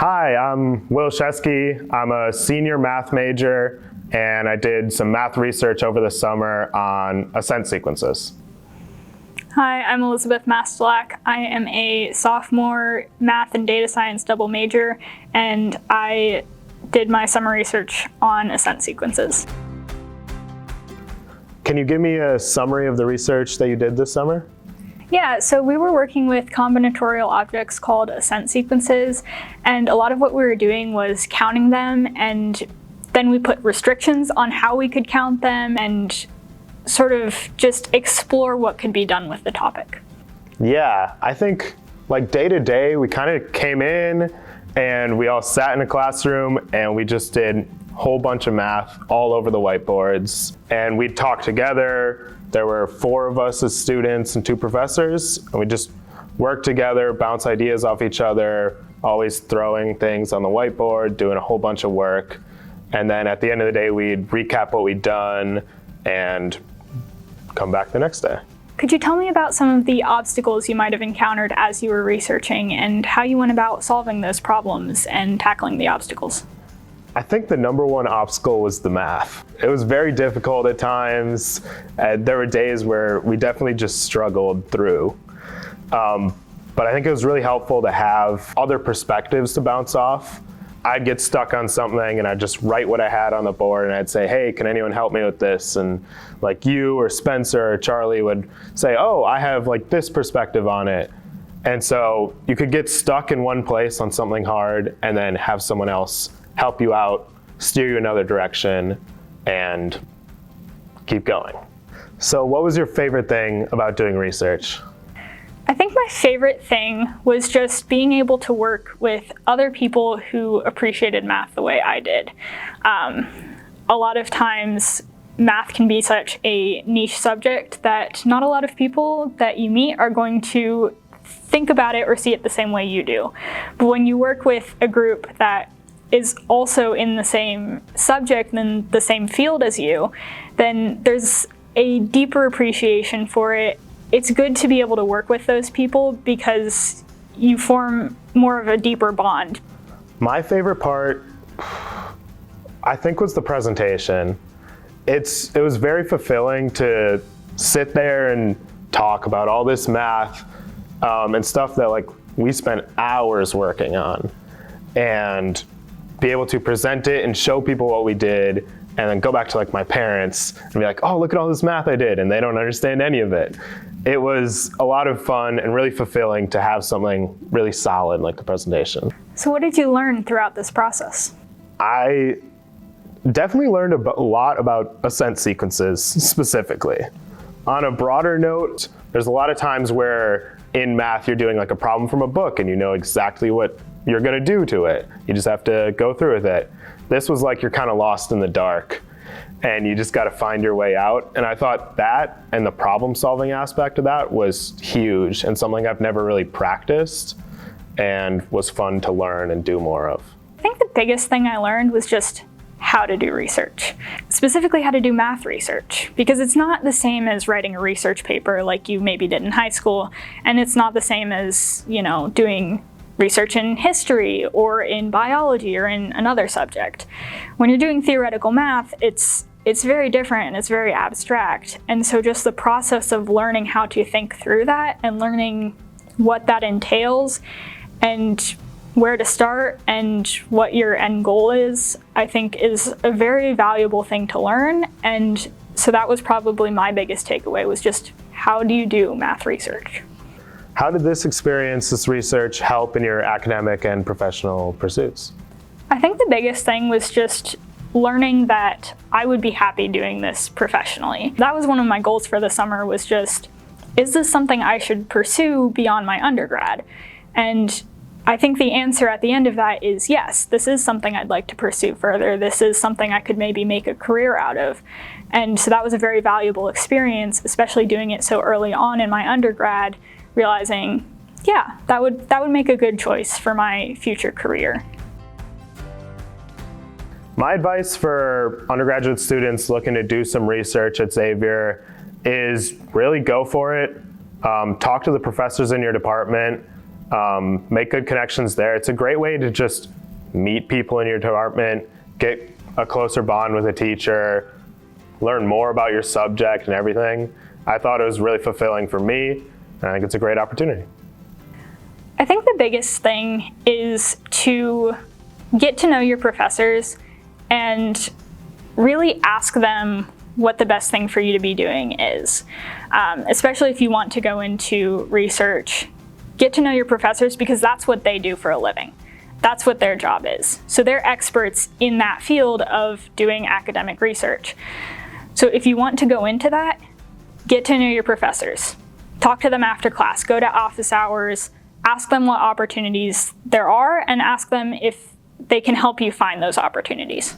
Hi, I'm Will Scheske. I'm a senior math major, and I did some math research over the summer on ascent sequences. Hi, I'm Elizabeth Mastilak. I am a sophomore math and data science double major, and I did my summer research on ascent sequences. Can you give me a summary of the research that you did this summer? Yeah, so we were working with combinatorial objects called ascent sequences, and a lot of what we were doing was counting them, and then we put restrictions on how we could count them and sort of just explore what could be done with the topic. Yeah, I think like day to day, we kind of came in and we all sat in a classroom and we just did a whole bunch of math all over the whiteboards, and we'd talk together. There were 4 of us as students and 2 professors, and we just worked together, bounce ideas off each other, always throwing things on the whiteboard, doing a whole bunch of work. And then at the end of the day, we'd recap what we'd done and come back the next day. Could you tell me about some of the obstacles you might have encountered as you were researching and how you went about solving those problems and tackling the obstacles? I think the number one obstacle was the math. It was very difficult at times. There were days where we definitely just struggled through. But I think it was really helpful to have other perspectives to bounce off. I'd get stuck on something and I'd just write what I had on the board and I'd say, hey, can anyone help me with this? And like you or Spencer or Charlie would say, oh, I have like this perspective on it. And so you could get stuck in one place on something hard and then have someone else help you out, steer you another direction, and keep going. So what was your favorite thing about doing research? I think my favorite thing was just being able to work with other people who appreciated math the way I did. A lot of times, math can be such a niche subject that not a lot of people that you meet are going to think about it or see it the same way you do. But when you work with a group that is also in the same subject and the same field as you, then there's a deeper appreciation for it. It's good to be able to work with those people because you form more of a deeper bond. My favorite part, I think, was the presentation. It was very fulfilling to sit there and talk about all this math and stuff that like we spent hours working on, and be able to present it and show people what we did, and then go back to like my parents and be like, oh, look at all this math I did, and they don't understand any of it. It was a lot of fun and really fulfilling to have something really solid like the presentation. So what did you learn throughout this process? I definitely learned a lot about ascent sequences specifically. On a broader note, there's a lot of times where in math you're doing like a problem from a book and you know exactly what you're gonna do to it. You just have to go through with it. This was like you're kind of lost in the dark and you just gotta find your way out. And I thought that and the problem solving aspect of that was huge and something I've never really practiced and was fun to learn and do more of. I think the biggest thing I learned was just how to do research, specifically how to do math research, because it's not the same as writing a research paper like you maybe did in high school, and it's not the same as, doing research in history or in biology or in another subject. When you're doing theoretical math, it's very different and it's very abstract. And so just the process of learning how to think through that and learning what that entails and where to start and what your end goal is, I think is a very valuable thing to learn. And so that was probably my biggest takeaway, was just how do you do math research? How did this research help in your academic and professional pursuits? I think the biggest thing was just learning that I would be happy doing this professionally. That was one of my goals for the summer, was just, is this something I should pursue beyond my undergrad? And I think the answer at the end of that is yes, this is something I'd like to pursue further. This is something I could maybe make a career out of. And so that was a very valuable experience, especially doing it so early on in my undergrad, realizing, yeah, that would make a good choice for my future career. My advice for undergraduate students looking to do some research at Xavier is really go for it. Talk to the professors in your department. make good connections there. It's a great way to just meet people in your department, get a closer bond with a teacher, learn more about your subject and everything. I thought it was really fulfilling for me, and I think it's a great opportunity. I think the biggest thing is to get to know your professors and really ask them what the best thing for you to be doing is. Especially if you want to go into research, get to know your professors because that's what they do for a living. That's what their job is. So they're experts in that field of doing academic research. So if you want to go into that, get to know your professors. Talk to them after class, go to office hours, ask them what opportunities there are, and ask them if they can help you find those opportunities.